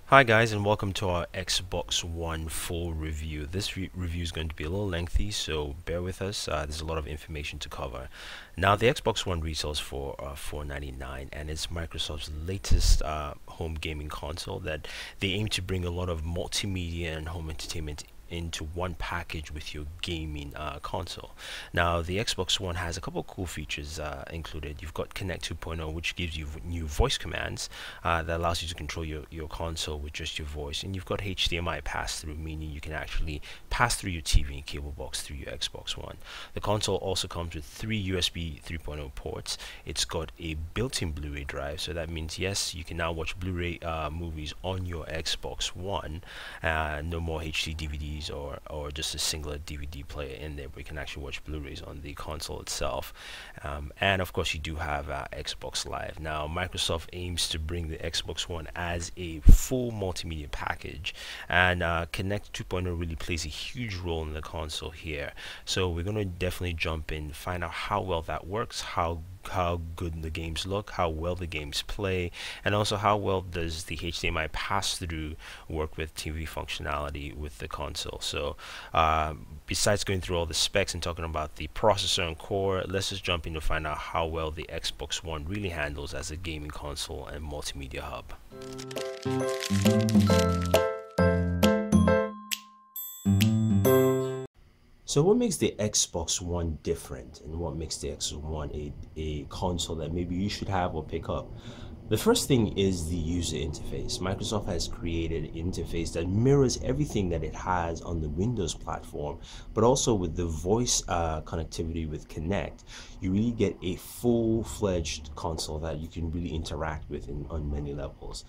Hi guys, and welcome to our Xbox One full review. This review is going to be a little lengthy, so bear with us. There's a lot of information to cover. Now, the Xbox One retails for $499, and it's Microsoft's latest home gaming console that they aim to bring a lot of multimedia and home entertainment into one package with your gaming console. Now, the Xbox One has a couple of cool features included. You've got Connect 2.0, which gives you new voice commands that allows you to control your console with just your voice. And you've got HDMI pass-through, meaning you can actually pass through your TV and cable box through your Xbox One. The console also comes with 3 USB 3.0 ports. It's got a built-in Blu-ray drive, so that means yes, you can now watch Blu-ray movies on your Xbox One. No more HD DVDs or just a singular DVD player in there, but you can actually watch Blu-rays on the console itself. And of course, you do have Xbox Live. Now, Microsoft aims to bring the Xbox One as a full multimedia package, and Connect 2.0 really plays a huge role in the console here. So we're going to definitely jump in, find out how well that works, how good the games look, how well the games play, and also how well does the HDMI pass-through work with TV functionality with the console. So besides going through all the specs and talking about the processor and core, let's just jump in to find out how well the Xbox One really handles as a gaming console and multimedia hub. So what makes the Xbox One different, and what makes the Xbox One a console that maybe you should have or pick up? The first thing is the user interface. Microsoft has created an interface that mirrors everything that it has on the Windows platform, but also with the voice connectivity with Kinect, you really get a full-fledged console that you can really interact with on many levels.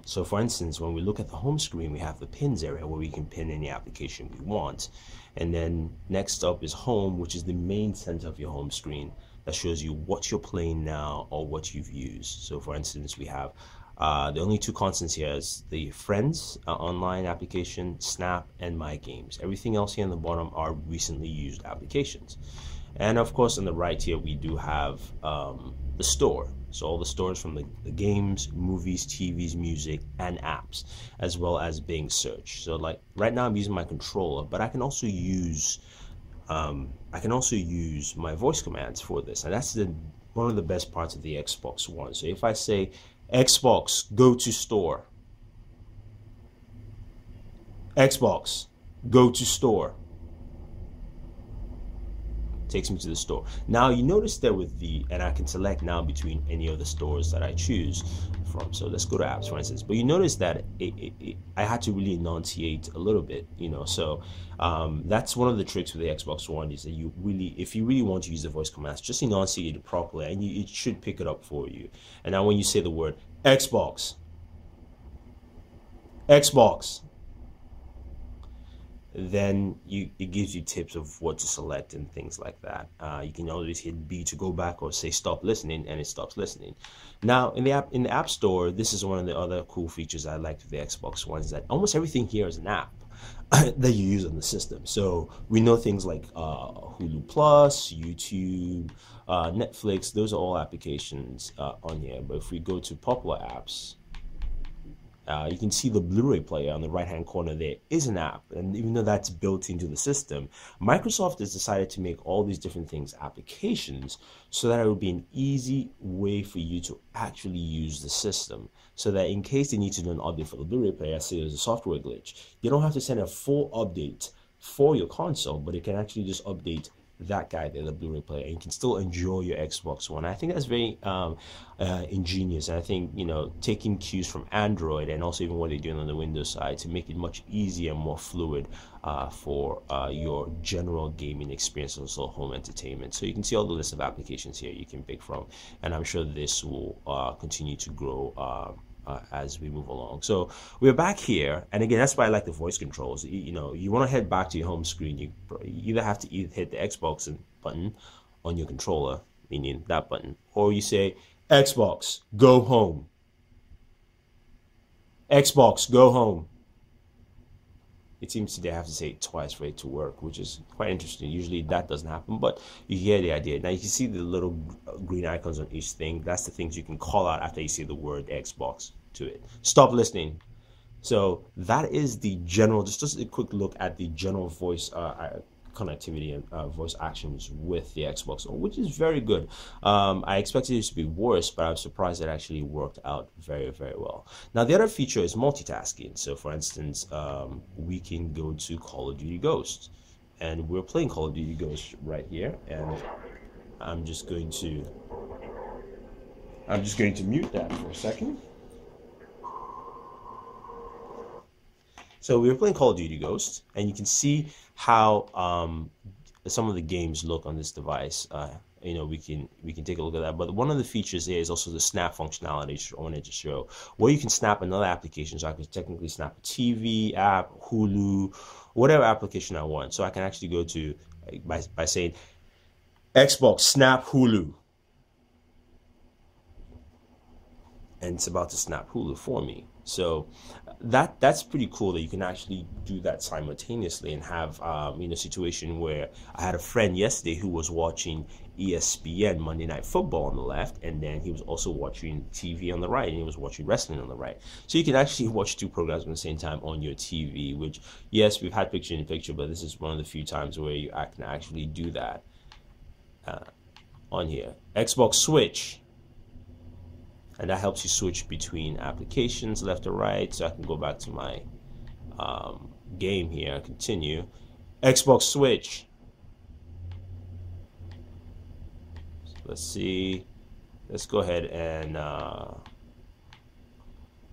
So for instance, when we look at the home screen, we have the pins area where we can pin any application we want. And then next up is home, which is the main center of your home screen that shows you what you're playing now or what you've used. So for instance, we have the only two constants here is the Friends online application, Snap, and My Games. Everything else here on the bottom are recently used applications. And of course, on the right here, we do have the store. So all the stores from the games, movies, TVs, music, and apps, as well as Bing search. So like right now I'm using my controller, but I can also use my voice commands for this. And that's one of the best parts of the Xbox One. So if I say, Xbox, go to store. Xbox, go to store. Takes me to the store. Now you notice that and I can select now between any of the stores that I choose from. So let's go to apps, for instance. But you notice that I had to really enunciate a little bit, so that's one of the tricks with the Xbox One, is that if you really want to use the voice commands, just enunciate it properly and it should pick it up for you. And now when you say the word Xbox, then it gives you tips of what to select and things like that. You can always hit B to go back, or say stop listening, and it stops listening. Now in the App Store, this is one of the other cool features I like with the Xbox One, is that almost everything here is an app that you use on the system. So we know things like Hulu Plus, YouTube, Netflix. Those are all applications on here. But if we go to popular apps, you can see the Blu-ray player on the right-hand corner there is an app, and even though that's built into the system, Microsoft has decided to make all these different things applications so that it would be an easy way for you to actually use the system, so that in case they need to do an update for the Blu-ray player, say there's a software glitch, you don't have to send a full update for your console, but it can actually just update that guy there, the Blu-ray player, and you can still enjoy your Xbox One. I think that's very ingenious, and I think taking cues from Android and also even what they're doing on the Windows side to make it much easier and more fluid for your general gaming experience, also home entertainment. So you can see all the list of applications here you can pick from, and I'm sure this will continue to grow as we move along. So we're back here, and again, that's why I like the voice controls. You want to head back to your home screen, you either have to hit the Xbox button on your controller, meaning that button, or you say Xbox go home. Xbox go home. It seems they have to say it twice for it to work, which is quite interesting. Usually that doesn't happen, but you hear the idea. Now you can see the little green icons on each thing. That's the things you can call out after you see the word Xbox. to it. Stop listening. So that is the general, just a quick look at the general voice connectivity and voice actions with the Xbox One, which is very good. I expected it to be worse, but I was surprised it actually worked out very, very well. Now, the other feature is multitasking. So, for instance, we can go to Call of Duty Ghosts, and we're playing Call of Duty Ghosts right here, and I'm just going to mute that for a second. So we were playing Call of Duty Ghosts, and you can see how some of the games look on this device. You know, we can take a look at that. But one of the features here is also the snap functionality, which I wanted to show, where you can snap another application. So I can technically snap a TV app, Hulu, whatever application I want. So I can actually go to by saying Xbox snap Hulu, and it's about to snap Hulu for me. So that's pretty cool that you can actually do that simultaneously and have you know, situation where I had a friend yesterday who was watching ESPN Monday Night Football on the left, and then he was also watching TV on the right, and he was watching wrestling on the right. So you can actually watch two programs at the same time on your TV, which, yes, we've had picture in picture, but this is one of the few times where you can actually do that on here. Xbox Switch. And that helps you switch between applications left or right. So I can go back to my game here and continue. Xbox Switch. So let's see. Let's go ahead and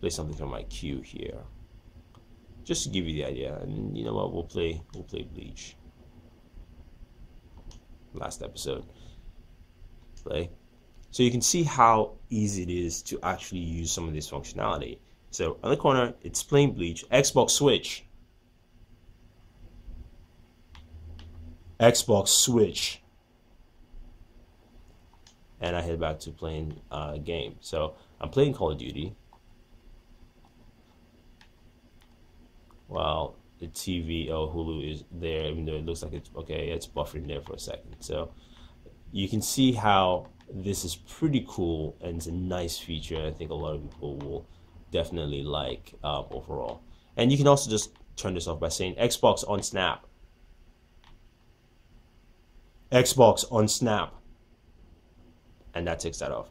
play something from my queue here, just to give you the idea. And you know what? We'll play Bleach. Last episode. Play. So you can see how easy it is to actually use some of this functionality. So on the corner, it's playing Bleach. Xbox Switch. Xbox Switch. And I head back to playing a game. So I'm playing Call of Duty, while the TV, Hulu is there, even though it looks like it's okay, it's buffering there for a second. So you can see how this is pretty cool, and it's a nice feature. I think a lot of people will definitely like overall. And you can also just turn this off by saying Xbox on Snap. Xbox on Snap. And that takes that off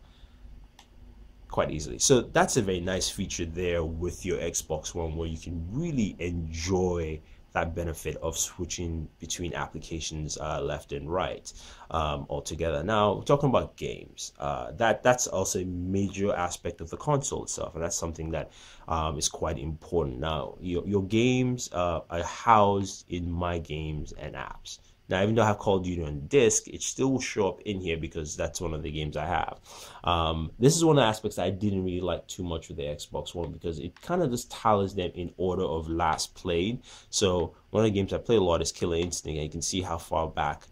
quite easily. So that's a very nice feature there with your Xbox One, where you can really enjoy that benefit of switching between applications left and right altogether. Now, talking about games, that's also a major aspect of the console itself, and that's something that is quite important. Now, your games are housed in My Games and Apps. Now, even though I have Call of Duty on disc, it still will show up in here because that's one of the games I have. This is one of the aspects that I didn't really like too much with the Xbox One, because it kind of just tallies them in order of last played. So one of the games I play a lot is Killer Instinct, and you can see how far back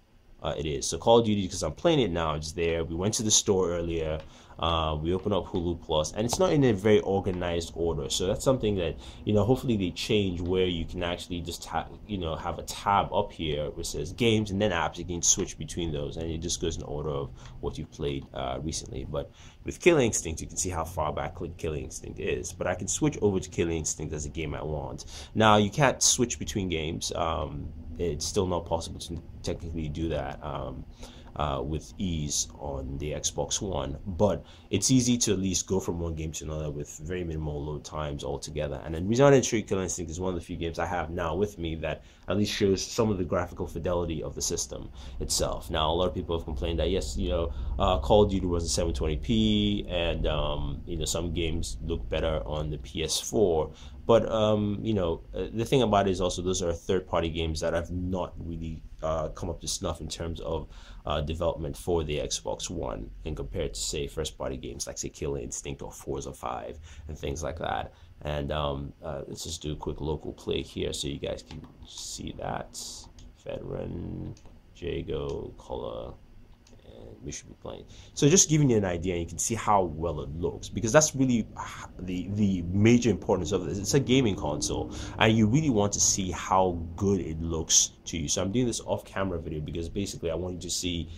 it is. So Call of Duty, because I'm playing it now, it's there. We went to the store earlier. We open up Hulu Plus, and it's not in a very organized order. So that's something that, you know, hopefully they change, where you can actually just have a tab up here which says games and then apps. You can switch between those, and it just goes in order of what you've played recently. But with Killer Instinct, you can see how far back Killer Instinct is. But I can switch over to Killer Instinct as a game I want. Now, you can't switch between games. It's still not possible to technically do that with ease on the Xbox One, but it's easy to at least go from one game to another with very minimal load times altogether. And then reason I didn't show you Killer Instinct is one of the few games I have now with me that at least shows some of the graphical fidelity of the system itself. Now, a lot of people have complained that, yes, Call of Duty was a 720p, and some games look better on the PS4. But the thing about it is also those are third-party games that have not really come up to snuff in terms of development for the Xbox One, and compared to, say, first-party games like, say, Killer Instinct or Forza 5 and things like that. And let's just do a quick local play here so you guys can see that. Veteran, Jago, Color, and we should be playing. So just giving you an idea, you can see how well it looks, because that's really the major importance of this. It's a gaming console, and you really want to see how good it looks to you. So I'm doing this off-camera video because basically I want you to see,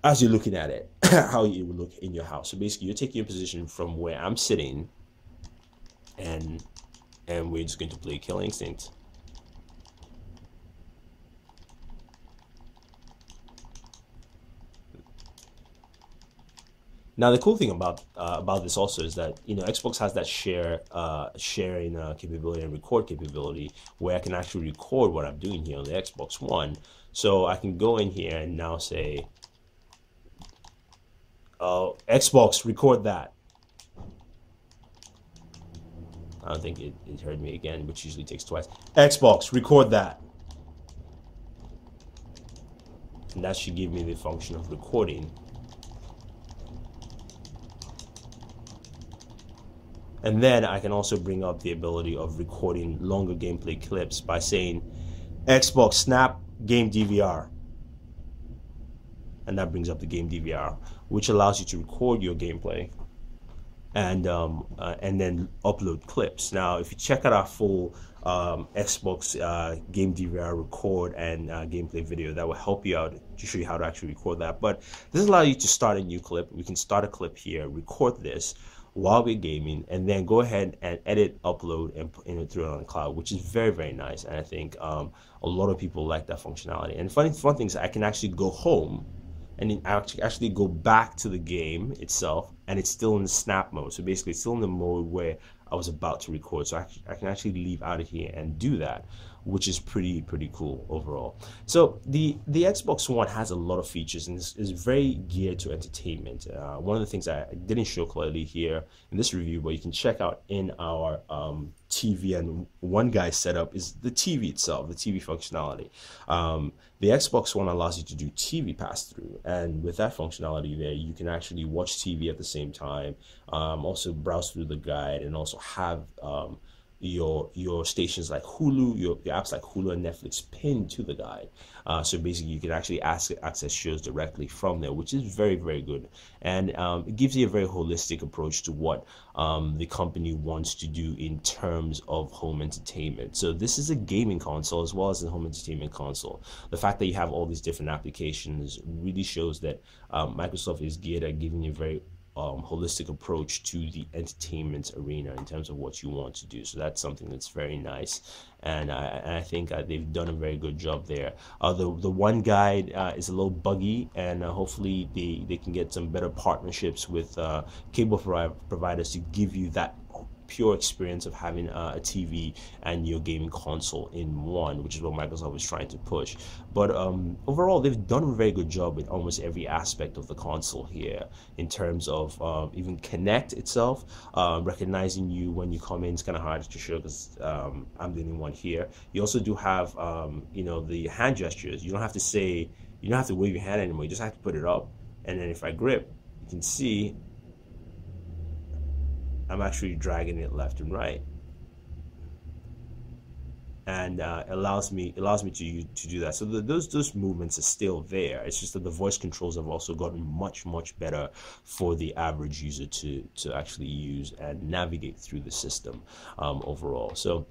as you're looking at it, how it would look in your house. So basically, you're taking a position from where I'm sitting, and we're just going to play Kill Instinct. Now, the cool thing about this also is that, you know, Xbox has that sharing capability and record capability, where I can actually record what I'm doing here on the Xbox One. So I can go in here and now say, Xbox, record that. I don't think it heard me again, which usually takes twice. Xbox, record that. And that should give me the function of recording. And then I can also bring up the ability of recording longer gameplay clips by saying, Xbox, snap game DVR. And that brings up the game DVR, which allows you to record your gameplay and then upload clips. Now, if you check out our full Xbox game DVR record and gameplay video, that will help you out to show you how to actually record that. But this allows you to start a new clip. We can start a clip here, record this while we're gaming, and then go ahead and edit, upload, and throw it on the cloud, which is very, very nice. And I think a lot of people like that functionality. And fun thing is, I can actually go home and then actually go back to the game itself, and it's still in the snap mode. So basically, it's still in the mode where I was about to record. So I can actually leave out of here and do that, which is pretty cool overall. So the Xbox One has a lot of features and is very geared to entertainment. One of the things I didn't show clearly here in this review, but you can check out in our TV and One Guy setup, is the TV itself, the TV functionality. The Xbox One allows you to do TV pass-through, and with that functionality there, you can actually watch TV at the same time, also browse through the guide, and also have your stations like Hulu, your apps like Hulu and Netflix pinned to the guide. So basically, you can actually access shows directly from there, which is very, very good. And it gives you a very holistic approach to what the company wants to do in terms of home entertainment. So this is a gaming console as well as a home entertainment console. The fact that you have all these different applications really shows that Microsoft is geared at giving you a very holistic approach to the entertainment arena in terms of what you want to do. So that's something that's very nice, and I think they've done a very good job there. The One Guide is a little buggy, and hopefully they can get some better partnerships with cable providers to give you that pure experience of having a TV and your gaming console in one, which is what Microsoft is trying to push. But overall, they've done a very good job with almost every aspect of the console here, in terms of even Connect itself, recognizing you when you come in. It's kind of hard to show because I'm the only one here. You also do have you know, the hand gestures. You don't have to wave your hand anymore. You just have to put it up, and then if I grip, you can see I'm actually dragging it left and right, and allows me to do that. So those movements are still there. It's just that the voice controls have also gotten much better for the average user to actually use and navigate through the system overall. So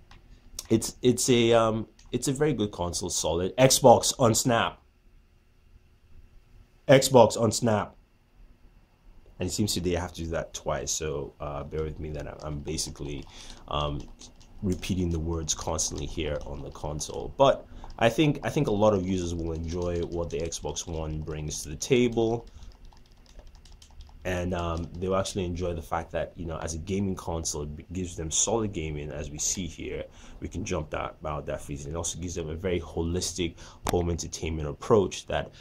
it's a very good console, solid. Xbox on Snap. Xbox on Snap. And it seems today I have to do that twice, so bear with me that I'm basically repeating the words constantly here on the console. But I think a lot of users will enjoy what the Xbox One brings to the table, and they'll actually enjoy the fact that, you know, as a gaming console, it gives them solid gaming, as we see here. We can jump about that feature. It also gives them a very holistic home entertainment approach that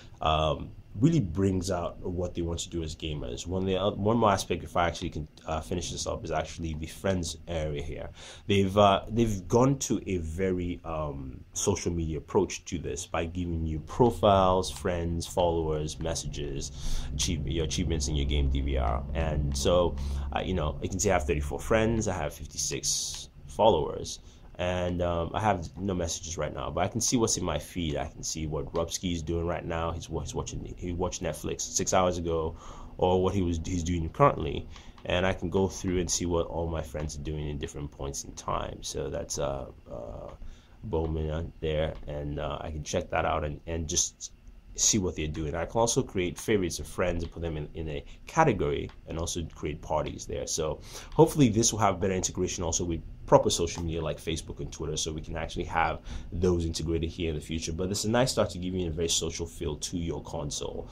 really brings out what they want to do as gamers. One more aspect, if I actually can finish this up, is actually the friends area here. They've gone to a very social media approach to this by giving you profiles, friends, followers, messages, your achievements in your game DVR. And so you know, you can see I have 34 friends, I have 56 followers, and I have no messages right now, but I can see what's in my feed. I can see what Rubsky is doing right now. He watched Netflix 6 hours ago, or what he's doing currently, and I can go through and see what all my friends are doing in different points in time. So that's Bowman there, and I can check that out and just see what they're doing. I can also create favorites of friends and put them in a category, and also create parties there. So hopefully this will have better integration also with proper social media like Facebook and Twitter, so we can actually have those integrated here in the future. But this is a nice start to give you a very social feel to your console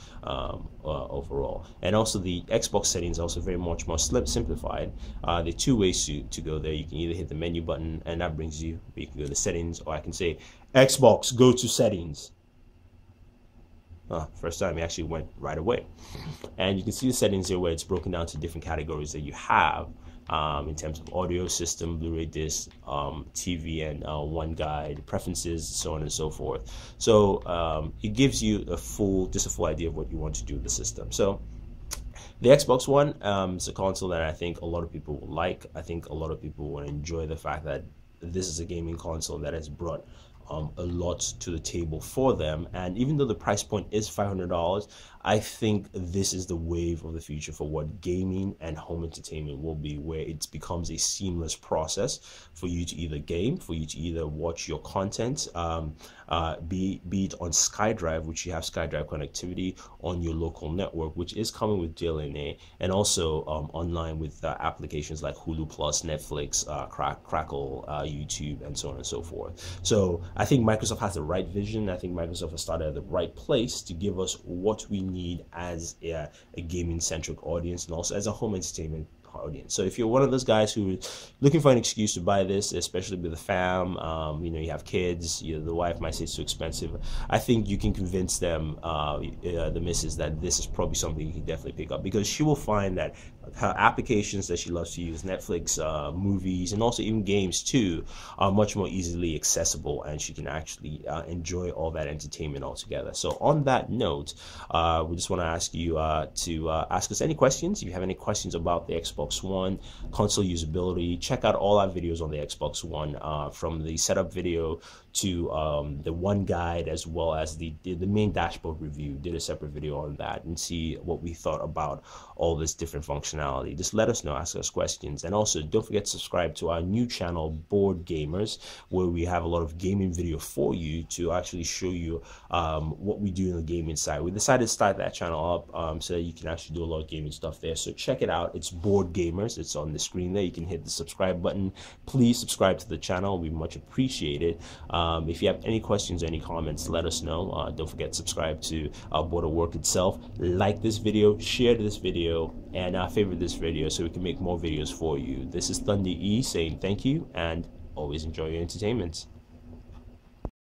overall. And also the Xbox settings are also very much more simplified. There are two ways to go there. You can either hit the menu button and that brings you, you can go to settings, or I can say Xbox, go to settings. First time it actually went right away. And you can see the settings here where it's broken down to different categories that you have in terms of audio system, Blu-ray disc, TV, and one guide, preferences, so on and so forth. So it gives you a full idea of what you want to do with the system. So the Xbox One is a console that I think a lot of people will like. I think a lot of people will enjoy the fact that this is a gaming console that has brought a lot to the table for them. And even though the price point is $500, I think this is the wave of the future for what gaming and home entertainment will be, where it becomes a seamless process for you to either game, for you to either watch your content, be it on SkyDrive, which you have SkyDrive connectivity on your local network, which is coming with JLNA, and also online with applications like Hulu Plus, Netflix, Crackle, YouTube, and so on and so forth. So I think Microsoft has the right vision. I think Microsoft has started at the right place to give us what we need as a gaming-centric audience, and also as a home entertainment audience. So if you're one of those guys who is looking for an excuse to buy this, especially with a fam, you have kids, the wife might say it's too expensive, I think you can convince them, the missus, that this is probably something you can definitely pick up, because she will find that her applications that she loves to use, Netflix, movies, and also even games too, are much more easily accessible, and she can actually enjoy all that entertainment altogether. So on that note, we just want to ask you to ask us any questions. If you have any questions about the Xbox One console usability, check out all our videos on the Xbox One, from the setup video to the one guide, as well as the main dashboard review. Did a separate video on that, and see what we thought about all this different functionality. Just let us know, ask us questions, and also don't forget to subscribe to our new channel, Bored Gamers, where we have a lot of gaming video for you to actually show you what we do in the gaming side. We decided to start that channel up so that you can actually do a lot of gaming stuff there. So check it out. It's Bored Gamers. It's on the screen there. You can hit the subscribe button. Please subscribe to the channel. We much appreciate it. If you have any questions or any comments, let us know. Don't forget to subscribe to Booredatwork itself. Like this video, share this video, and favorite this video so we can make more videos for you. This is Thunder E saying thank you, and always enjoy your entertainment.